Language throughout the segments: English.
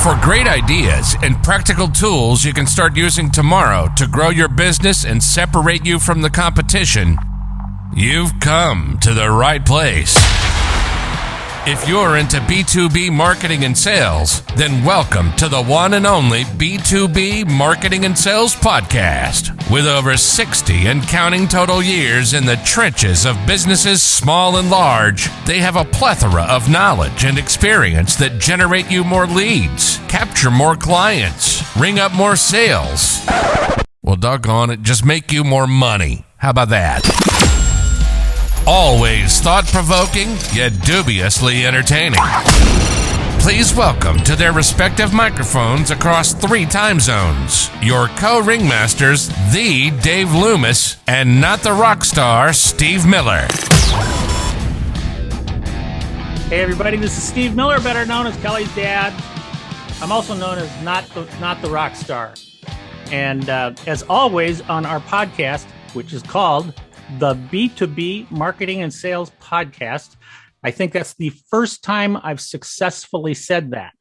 For great ideas and practical tools you can start using tomorrow to grow your business and separate you from the competition, you've come to the right place. If you're into B2B marketing and sales, then welcome to the one and only B2B Marketing and Sales Podcast. With over 60 and counting total years in the trenches of businesses small and large, they have a plethora of knowledge and experience that generate you more leads, capture more clients, ring up more sales. Well, doggone it, just make you more money. How about that? Always thought-provoking, yet dubiously entertaining. Please welcome to their respective microphones across 3 time zones, your co-ringmasters, the Dave Loomis, and not the rock star, Steve Miller. Hey everybody, this is Steve Miller, better known as Kelly's dad. I'm also known as not the rock star. And as always on our podcast, which is called the B2B Marketing and Sales Podcast. I think that's the first time I've successfully said that.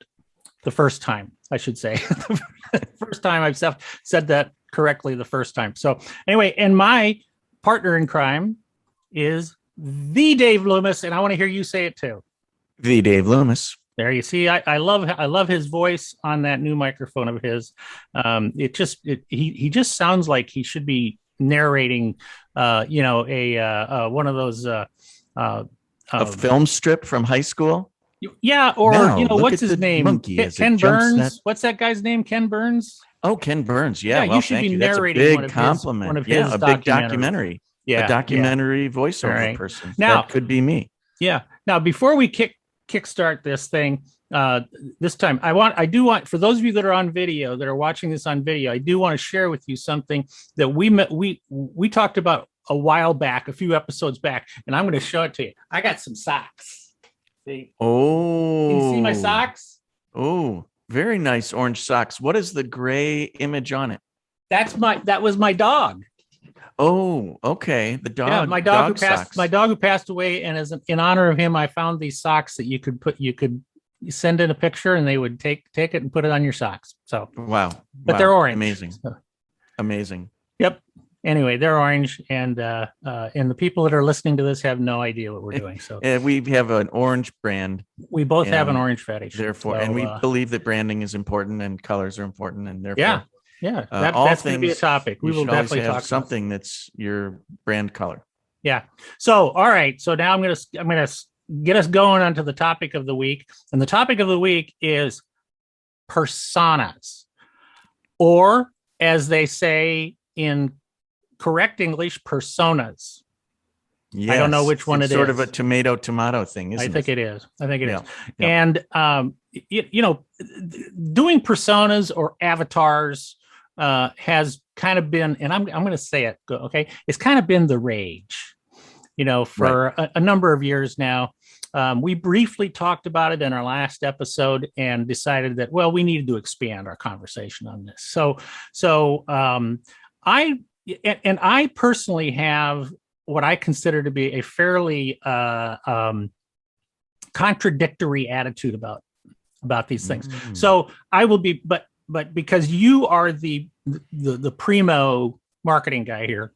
The first time, I should say. The first time I've said that correctly the first time. So anyway, and my partner in crime is the Dave Loomis, and I want to hear you say it too. The Dave Loomis. There you see, I love his voice on that new microphone of his. He just sounds like he should be narrating one of those a film strip from high school. Yeah, or what's his name? Ken Burns. What's that guy's name? Ken Burns. Oh, Ken Burns. Yeah, well, you should be narrating That's a big one of compliment. One of his a big documentary. Yeah, a documentary voiceover person. Now that could be me. Yeah. Now, before we kickstart this thing, this time I do want for those of you that are on video, that are watching this on video, I do want to share with you something that we talked about a while back, a few episodes back, and I'm going to show it to you. I got some socks. See? Oh, can you see my socks? Oh, very nice orange socks. What is the gray image on it? That was my dog. Oh, okay. The dog. Yeah, my dog who passed away, and as in honor of him, I found these socks that you could send in a picture, and they would take it and put it on your socks. So wow, they're orange. Amazing, amazing. Yep. Anyway, they're orange, and the people that are listening to this have no idea what we're doing. So we have an orange brand. We both have an orange fetish. Therefore, and we believe that branding is important and colors are important, and therefore, that's going to be a topic. We will definitely have talk something that's your brand color. Yeah. So all right. So now I'm gonna get us going onto the topic of the week, and the topic of the week is personas, or as they say in correct English, personas. Yes, I don't know which one it is. Sort of a tomato thing, isn't it? I think it is. Yeah. And doing personas or avatars has kind of been, and I'm going to say it, okay? It's kind of been the rage, for a number of years now. We briefly talked about it in our last episode and decided that, well, we needed to expand our conversation on this. So I personally have what I consider to be a fairly contradictory attitude about these things. So I will be, but because you are the primo marketing guy here,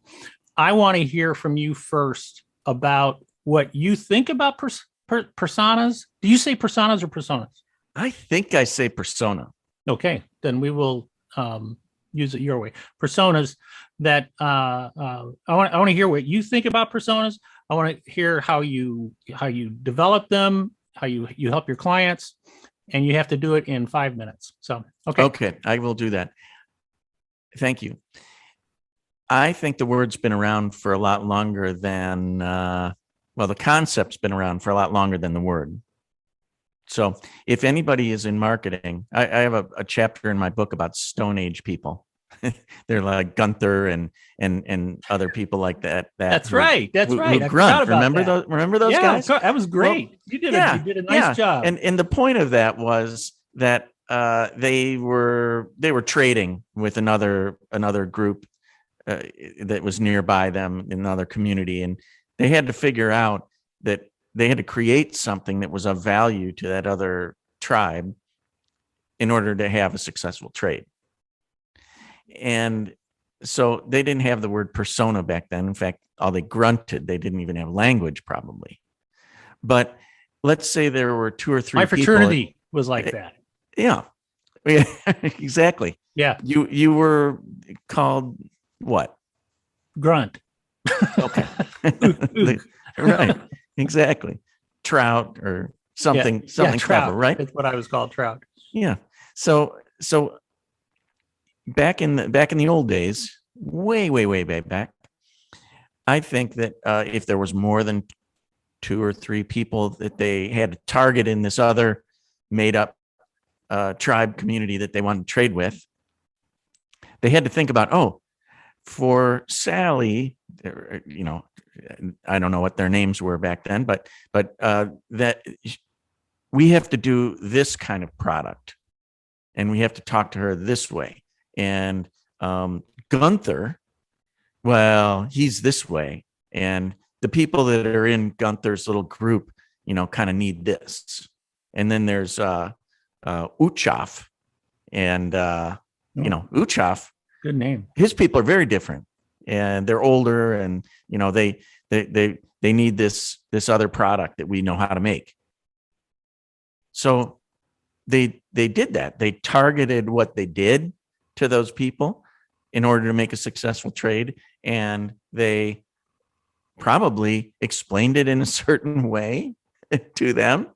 I want to hear from you first about what you think about personas. Do you say personas or personas? I think I say persona. Okay, then we will use it your way. Personas that I want to hear what you think about personas. I want to hear how you develop them, how you help your clients, and you have to do it in 5 minutes. So okay, I will do that. Thank you. I think the word's been around for a lot longer than the concept's been around for a lot longer than the word. So if anybody is in marketing, I have a chapter in my book about Stone Age people. They're like Gunther and other people like that. That's right. Who grunt. Remember those guys? That was great. Well, you did a nice job. And the point of that was that they were trading with another group that was nearby them in another community, and they had to figure out that they had to create something that was of value to that other tribe in order to have a successful trade. And so they didn't have the word persona back then. In fact, all they grunted. They didn't even have language probably. But let's say there were 2 or 3 My people. fraternity was like that. Yeah, exactly. Yeah. You were called what? Grunt. Okay. Right. Exactly. Trout or something clever, trout. right? That's what I was called, trout. Yeah. So back in the old days, way back, I think that if there was more than 2 or 3 people that they had to target in this other made up tribe community that they wanted to trade with, they had to think about, for Sally, I don't know what their names were back then, but that we have to do this kind of product and we have to talk to her this way. And Gunther, well, he's this way. And the people that are in Gunther's little group, kind of need this. And then there's Uchaf. And, Uchaf. Good name. His people are very different. And they're older and, they need this other product that we know how to make. So they did that. They targeted what they did to those people in order to make a successful trade. And they probably explained it in a certain way to them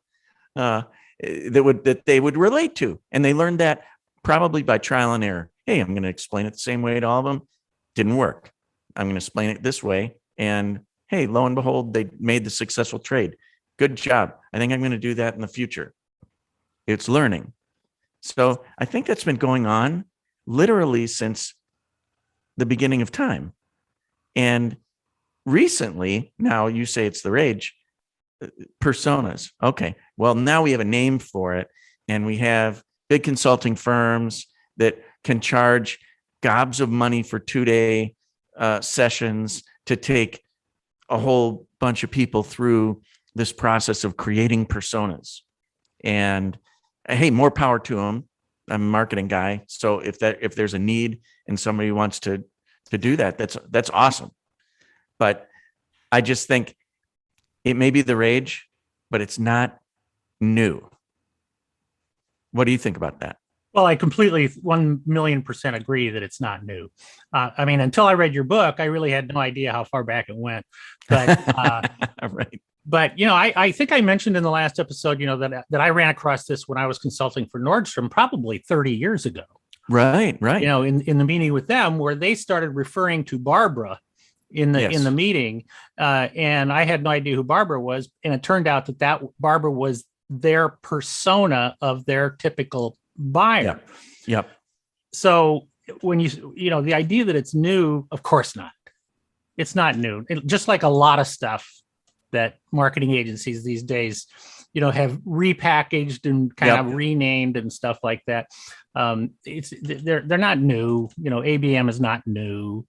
that they would relate to. And they learned that probably by trial and error. Hey, I'm going to explain it the same way to all of them. Didn't work. I'm going to explain it this way. And hey, lo and behold, they made the successful trade. Good job. I think I'm going to do that in the future. It's learning. So I think that's been going on literally since the beginning of time. And recently, now you say it's the rage, personas. Okay, well, now we have a name for it. And we have big consulting firms that can charge gobs of money for 2-day sessions to take a whole bunch of people through this process of creating personas. And hey, more power to them. I'm a marketing guy, so if there's a need and somebody wants to do that, that's awesome. But I just think it may be the rage, but it's not new. What do you think about that? Well, I completely 1,000,000% agree that it's not new. Until I read your book, I really had no idea how far back it went. But right. But I think I mentioned in the last episode, that I ran across this when I was consulting for Nordstrom probably 30 years ago. Right. In the meeting with them, where they started referring to Barbara in the meeting, and I had no idea who Barbara was, and it turned out that Barbara was their persona of their typical buyer. Yep. So when the idea that it's new, of course not. It's not new. Just like a lot of stuff that marketing agencies these days, have repackaged and kind of renamed and stuff like that. They're not new. ABM is not new,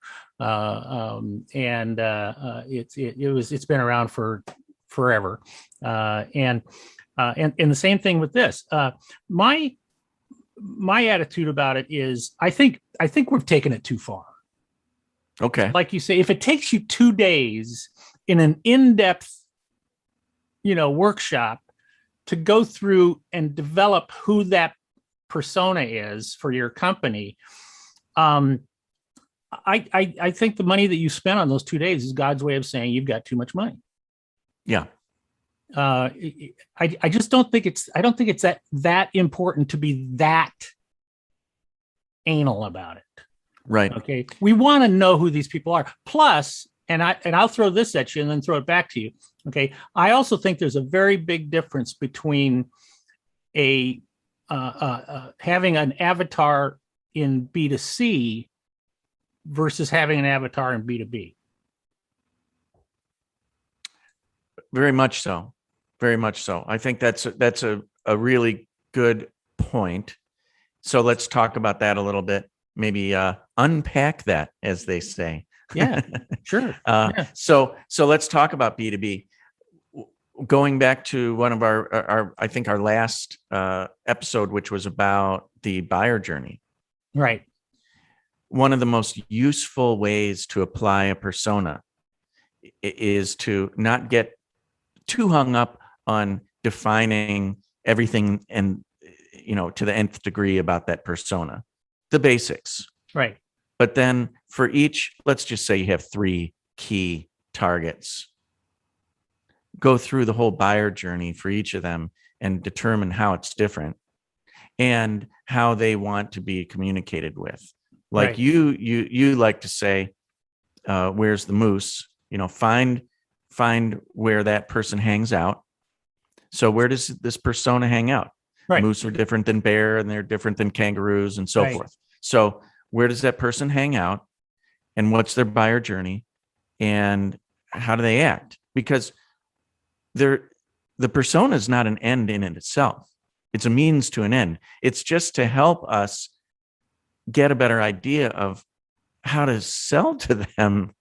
it's been around for forever. And the same thing with this. My attitude about it is, I think we've taken it too far. Okay. Like you say, if it takes you 2 days in an in-depth, workshop to go through and develop who that persona is for your company, I think the money that you spent on those 2 days is God's way of saying you've got too much money. Yeah. I just don't think it's that important to be that anal about it. Right. Okay. We want to know who these people are. Plus, and I'll throw this at you and then throw it back to you. Okay. I also think there's a very big difference between having an avatar in B2C versus having an avatar in B2B. Very much so. Very much so. I think that's a really good point. So let's talk about that a little bit. Maybe unpack that, as they say. Yeah, sure. So let's talk about B2B. going back to one of our I think our last episode, which was about the buyer journey. Right. One of the most useful ways to apply a persona is to not get too hung up on defining everything and, to the nth degree about that persona, the basics. Right. But then for each, let's just say you have 3 key targets. Go through the whole buyer journey for each of them and determine how it's different and how they want to be communicated with. Like right. you like to say, where's the moose? Find where that person hangs out. So where does this persona hang out? Right. Moose are different than bear, and they're different than kangaroos, and so right. forth. So where does that person hang out, and what's their buyer journey, and how do they act? Because the persona is not an end in itself. It's a means to an end. It's just to help us get a better idea of how to sell to them.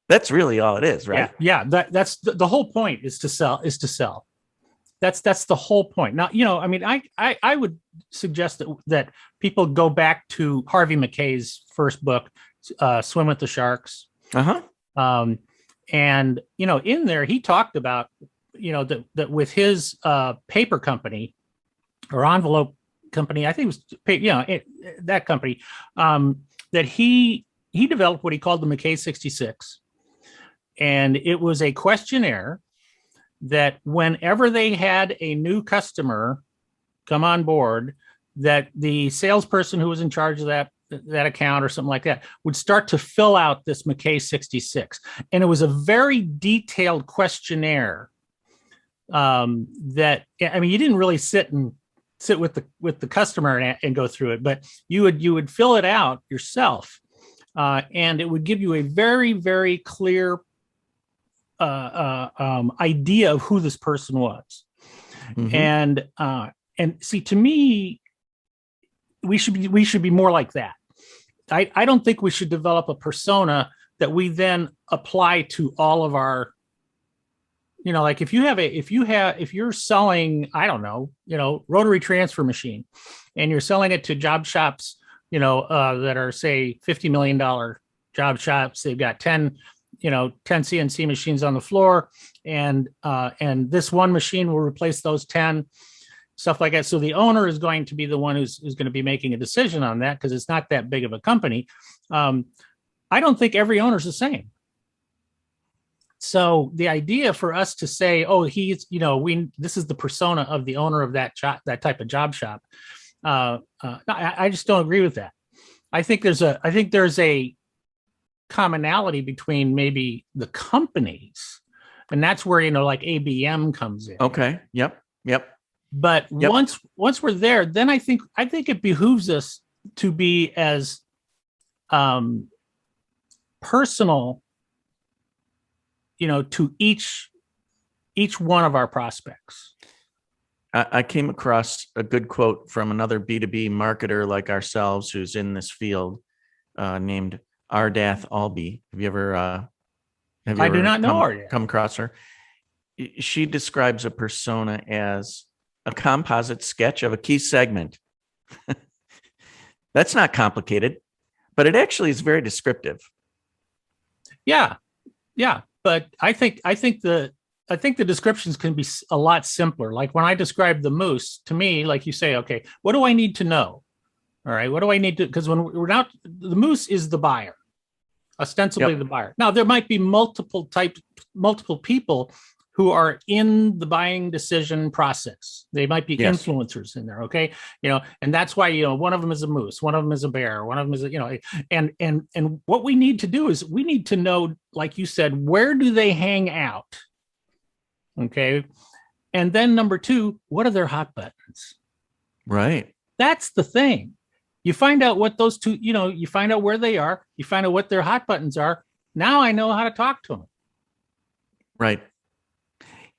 That's really all it is, right? Yeah. That's the whole point is to sell. That's the whole point. Now, I would suggest that people go back to Harvey Mackay's first book, Swim with the Sharks. Uh-huh. And, in there, he talked about, that with his paper company or envelope company, I think it was, that company, that he developed what he called the Mackay 66. And it was a questionnaire that whenever they had a new customer come on board, that the salesperson who was in charge of that account or something like that would start to fill out this Mackay 66. And it was a very detailed questionnaire that, you didn't really sit with the customer and go through it, but you would fill it out yourself. And it would give you a very, very clear idea of who this person was. Mm-hmm. And see, to me, we should be more like that. I don't think we should develop a persona that we then apply to all of our, like if you're selling, I don't know, rotary transfer machine, and you're selling it to job shops, that are, say, $50 million job shops. They've got 10 CNC machines on the floor, and this one machine will replace those 10, stuff like that. So the owner is going to be the one who's going to be making a decision on that, because it's not that big of a company. I don't think every owner is the same. So the idea for us to say, oh, he's, this is the persona of the owner of that type of job shop. I just don't agree with that. I think there's a commonality between maybe the companies, and that's where, like ABM comes in. Okay. Yep. But once we're there, then I think it behooves us to be as personal, to each one of our prospects. I came across a good quote from another B2B marketer like ourselves who's in this field, named Ardath Albi. Have you ever I do not know her yet. Come across her? She describes a persona as a composite sketch of a key segment. That's not complicated, but it actually is very descriptive. Yeah. But I think the descriptions can be a lot simpler. Like when I describe the moose, to me, like you say, okay, what do I need to know? All right, what do I need to? Because when we're not, the moose is the buyer, ostensibly the buyer. Now there might be multiple people who are in the buying decision process. They might be influencers in there. Okay. And that's why, one of them is a moose, one of them is a bear, one of them is, and what we need to do is we need to know, like you said, where do they hang out? Okay. And then number 2, what are their hot buttons? Right. That's the thing. You find out what those two, you find out where they are, you find out what their hot buttons are. Now I know how to talk to them. Right.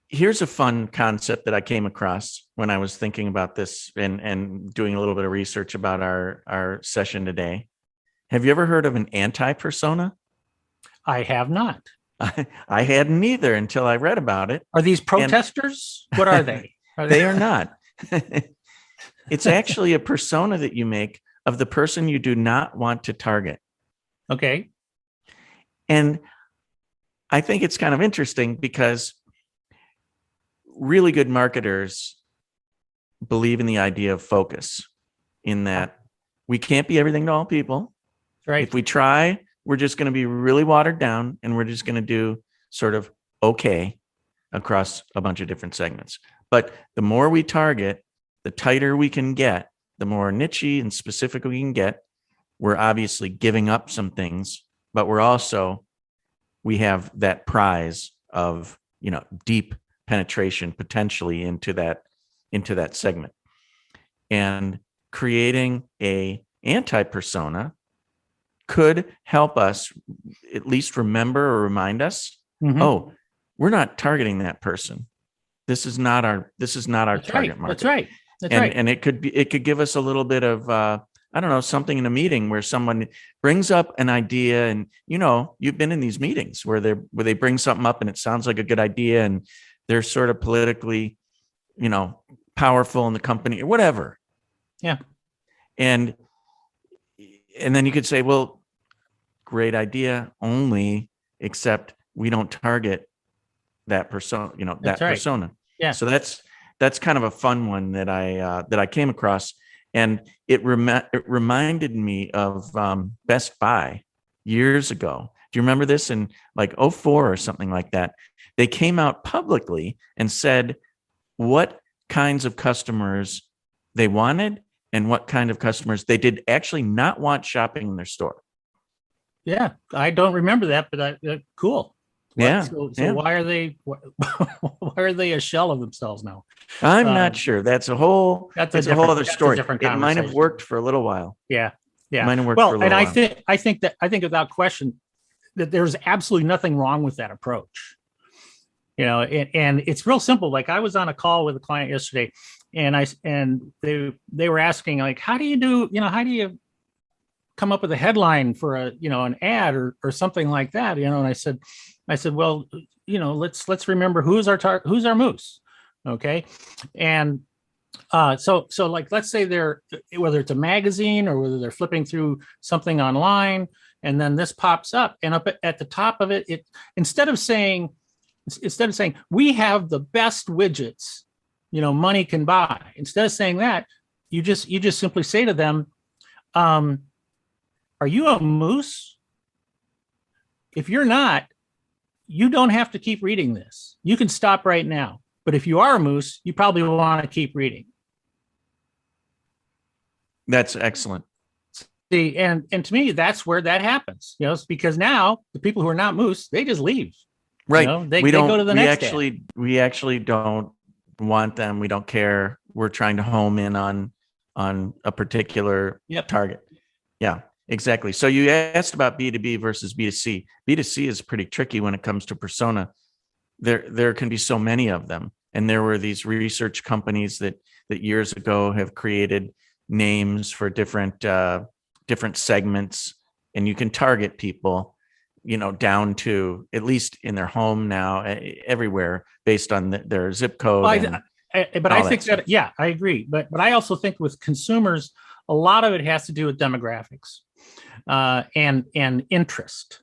Here's a fun concept that I came across when I was thinking about this and doing a little bit of research about our session today. Have you ever heard of an anti-persona? I have not. I hadn't either until I read about it. Are these protesters? What are they? They are not. It's actually a persona that you make of the person you do not want to target. Okay. And I think it's kind of interesting because really good marketers believe in the idea of focus, in that we can't be everything to all people. Right. If we try, we're just going to be really watered down, and we're just going to do sort of okay across a bunch of different segments. But the more we target, the tighter we can get, the more niche-y and specific we can get. We're obviously giving up some things, but we have that prize of, deep penetration potentially into that segment. And creating a anti-persona could help us at least remember or remind us, oh, we're not targeting that person. This is not our target market. That's right. And it could give us a little bit of something in a meeting where someone brings up an idea, and you've been in these meetings where they bring something up and it sounds like a good idea, and they're sort of politically, powerful in the company or whatever. Yeah. And then you could say, well, great idea, only except we don't target that persona, persona. Yeah. So that's kind of a fun one that I came across, and it reminded me of Best Buy years ago. Do you remember this in like 2004 or something like that? They came out publicly and said what kinds of customers they wanted and what kind of customers they did actually not want shopping in their store. Yeah, I don't remember that, but cool. Yeah. So why are they a shell of themselves now? I'm not sure. That's a whole other story. It might have worked for a little while. Yeah. It might have worked for a little while. I think without question that there's absolutely nothing wrong with that approach. And it's real simple. Like I was on a call with a client yesterday, and they were asking, like, how do you come up with a headline for an ad or something like that? And I said, well, let's remember who's our moose. Okay. And so like, let's say whether it's a magazine or whether they're flipping through something online, and then this pops up, and up at the top of it, instead of saying we have the best widgets, money can buy. Instead of saying that, you just simply say to them, are you a moose? If you're not, you don't have to keep reading this. You can stop right now. But if you are a moose, you probably want to keep reading. That's excellent. See, and to me, that's where that happens. Because now the people who are not moose, they just leave. Right. They go to the next ad. We actually don't want them. We don't care. We're trying to home in on a particular target. Yeah, exactly. So you asked about B2B versus B2C. B2C is pretty tricky when it comes to persona. There can be so many of them. And there were these research companies that years ago have created names for different segments, and you can target people, down to, at least in their home now, everywhere based on their zip code. Well, I think that, I agree. But I also think with consumers, a lot of it has to do with demographics and interest.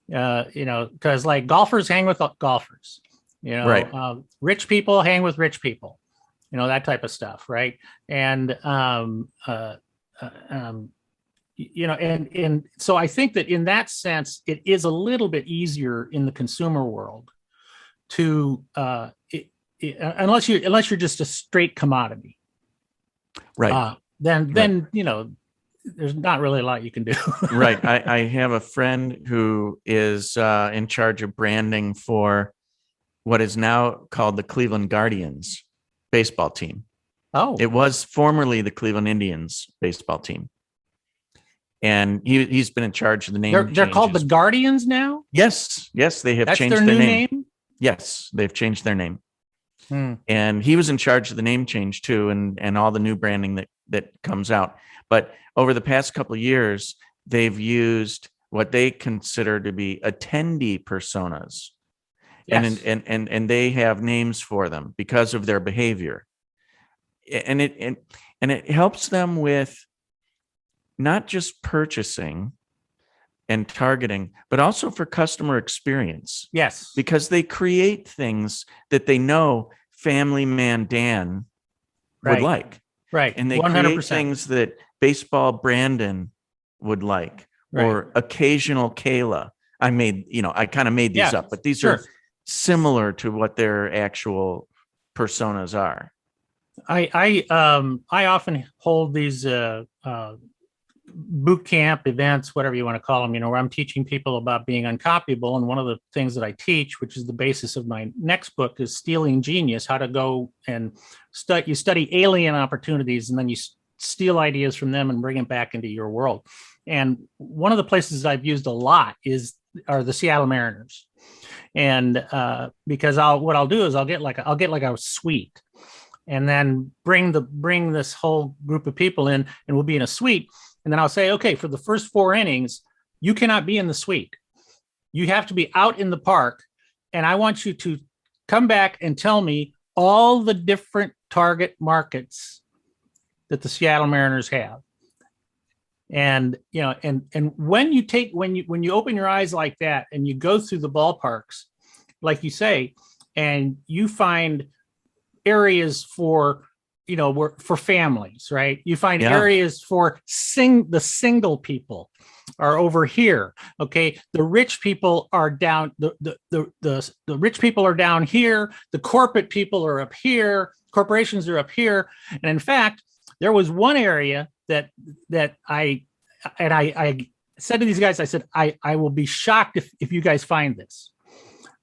Because like golfers hang with golfers, right. Rich people hang with rich people, that type of stuff. Right. And, and so I think that in that sense, it is a little bit easier in the consumer world to, unless you're just a straight commodity. Right. Then, there's not really a lot you can do. Right. I have a friend who is in charge of branding for what is now called the Cleveland Guardians baseball team. Oh, it was formerly the Cleveland Indians baseball team. And he's been in charge of the name. They're called the Guardians now? Yes. They have changed their name. Yes, they've changed their name. And he was in charge of the name change too, and all the new branding that comes out. But over the past couple of years, they've used what they consider to be attendee personas. Yes. And they have names for them because of their behavior. And it helps them with not just purchasing and targeting, but also for customer experience. Yes. Because they create things that they know Family Man Dan would like. Right. And they 100%. create things that Baseball Brandon would like, or Occasional Kayla. I kind of made these up, but these are similar to what their actual personas are. I often hold these boot camp events, whatever you want to call them, where I'm teaching people about being uncopyable. And one of the things that I teach, which is the basis of my next book, is Stealing Genius: How to Go and study alien opportunities, and then you steal ideas from them and bring them back into your world. And one of the places I've used a lot are the Seattle Mariners. And because what I'll do is I'll get like a suite, and then bring this whole group of people in, and we'll be in a suite. And then I'll say, okay, for the first 4 innings, you cannot be in the suite. You have to be out in the park. And I want you to come back and tell me all the different target markets that the Seattle Mariners have. And, and when you open your eyes like that and you go through the ballparks, like you say, and you find areas for families, right? You find areas for the single people are over here. Okay. The rich people are down. The rich people are down here. The corporate people are up here. Corporations are up here. And in fact, there was one area that I said to these guys, I said, I will be shocked if you guys find this.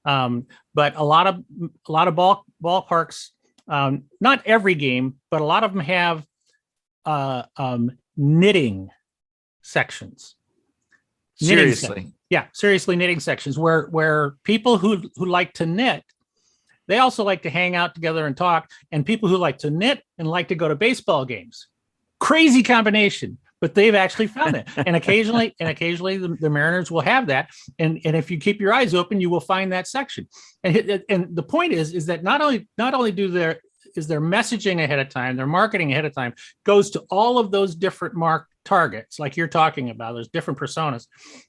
But a lot of ballparks, not every game, but a lot of them have knitting sections. Seriously. Seriously, knitting sections where people who like to knit, they also like to hang out together and talk. And people who like to knit and like to go to baseball games. Crazy combination, but they've actually found it. And occasionally the Mariners will have that. And if you keep your eyes open, you will find that section. And the point is that not only is their messaging ahead of time, their marketing ahead of time goes to all of those different targets, like you're talking about, there's different personas.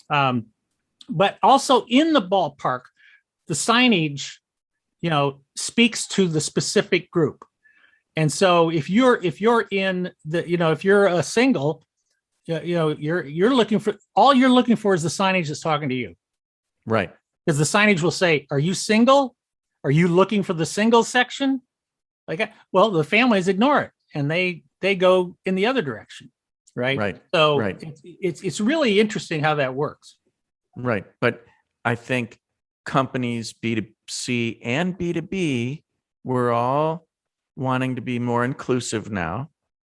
But also in the ballpark, the signage, speaks to the specific group. And so if you're in the, if you're a single, you're looking for, all you're looking for is the signage that's talking to you. Right. Because the signage will say, are you single? Are you looking for the single section? Well, the families ignore it and they go in the other direction. Right. Right. So right. It's really interesting how that works. Right. But I think companies, B2C and B2B, we're all wanting to be more inclusive now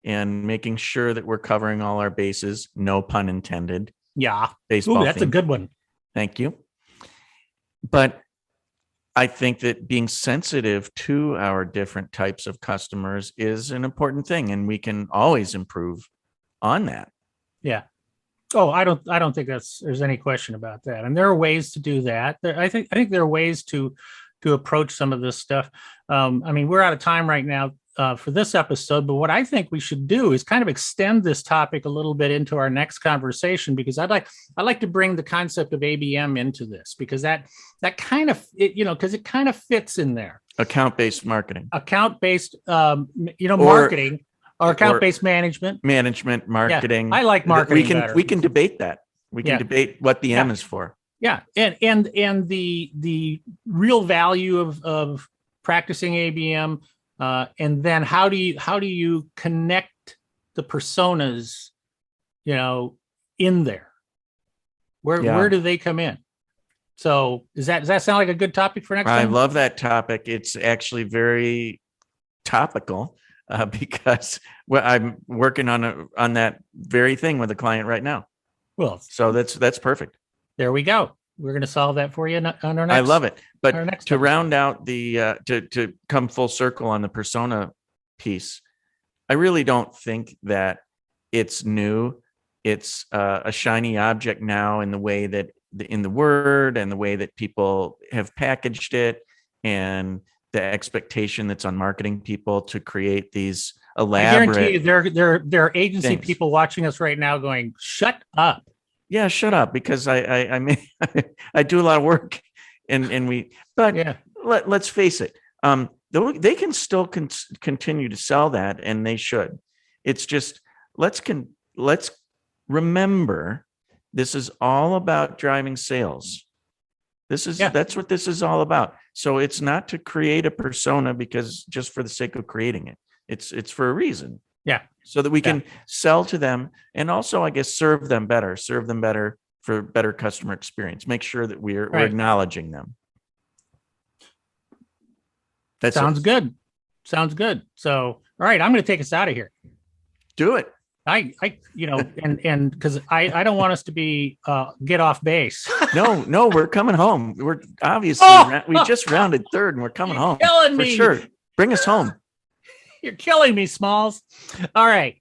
and making sure that we're covering all our bases. No pun intended. Yeah. Baseball. Ooh, that's a good one. Thank you. But I think that being sensitive to our different types of customers is an important thing, and we can always improve on that. Yeah. Oh, I don't think there's any question about that. And there are ways to do that. I think there are ways to approach some of this stuff. We're out of time right now for this episode, but what I think we should do is kind of extend this topic a little bit into our next conversation, because I'd like to bring the concept of ABM into this, because that kind of, because it kind of fits in there. Account-based marketing, marketing. Or account-based management, marketing. Yeah, I like marketing. We can debate that. We can debate what the M is for. Yeah, and the real value of practicing ABM, and then how do you connect the personas, in there? Where do they come in? So does that sound like a good topic for next time? I love that topic. It's actually very topical. Because I'm working on that very thing with a client right now. Well, so that's perfect. There we go. We're going to solve that for you on our next. I love it. But to episode. Round out the to come full circle on the persona piece, I really don't think that it's new it's a shiny object now in the way that in the word and the way that people have packaged it, and the expectation that's on marketing people to create these elaborate. I guarantee you, there are agency things. people watching us right now going, "Shut up." Yeah, shut up, because I mean, I do a lot of work, but Yeah. let's face it, they can still continue to sell that, and they should. It's just let's remember, this is all about driving sales. That's what this is all about. So it's not to create a persona because just for the sake of creating it. It's for a reason. Yeah. So that we can sell to them, and also, I guess, serve them better for better customer experience. Make sure that we're acknowledging them. That sounds good. Sounds good. So, all right, I'm going to take us out of here. Do it. I and because I don't want us to be get off base. No, we're coming home. We're obviously we just rounded third, and we're coming home. Killing me. For sure. Bring us home. You're killing me, Smalls. All right.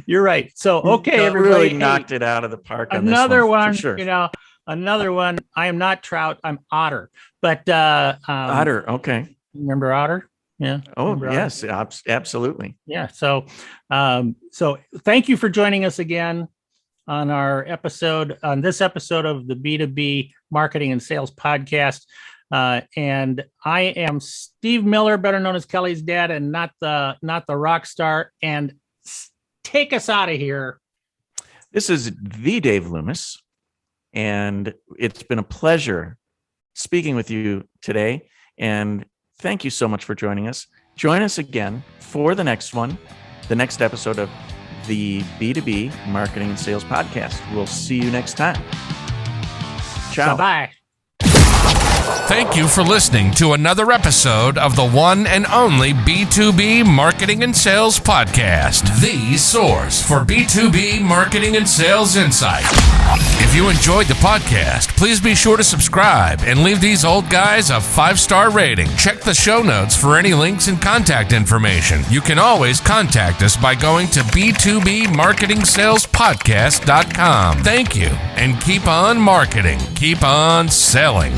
You're right. So, okay, everybody. Really knocked it out of the park. Another one, for sure. Another one. I am not Trout. I'm Otter. But Otter. Okay. Remember Otter? Yeah. Oh, yes, absolutely. Yeah. So thank you for joining us again on this episode of the B2B Marketing and Sales Podcast. And I am Steve Miller, better known as Kelly's dad, and not the rock star. And take us out of here. This is the Dave Loomis, and it's been a pleasure speaking with you today. And thank you so much for joining us. Join us again for the next episode of the B2B Marketing and Sales Podcast. We'll see you next time. Ciao. Bye-bye. Thank you for listening to another episode of the one and only B2B Marketing and Sales Podcast, the source for B2B marketing and sales insight. If you enjoyed the podcast, please be sure to subscribe and leave these old guys a 5-star rating. Check the show notes for any links and contact information. You can always contact us by going to b2bmarketingsalespodcast.com. Thank you, and keep on marketing, keep on selling.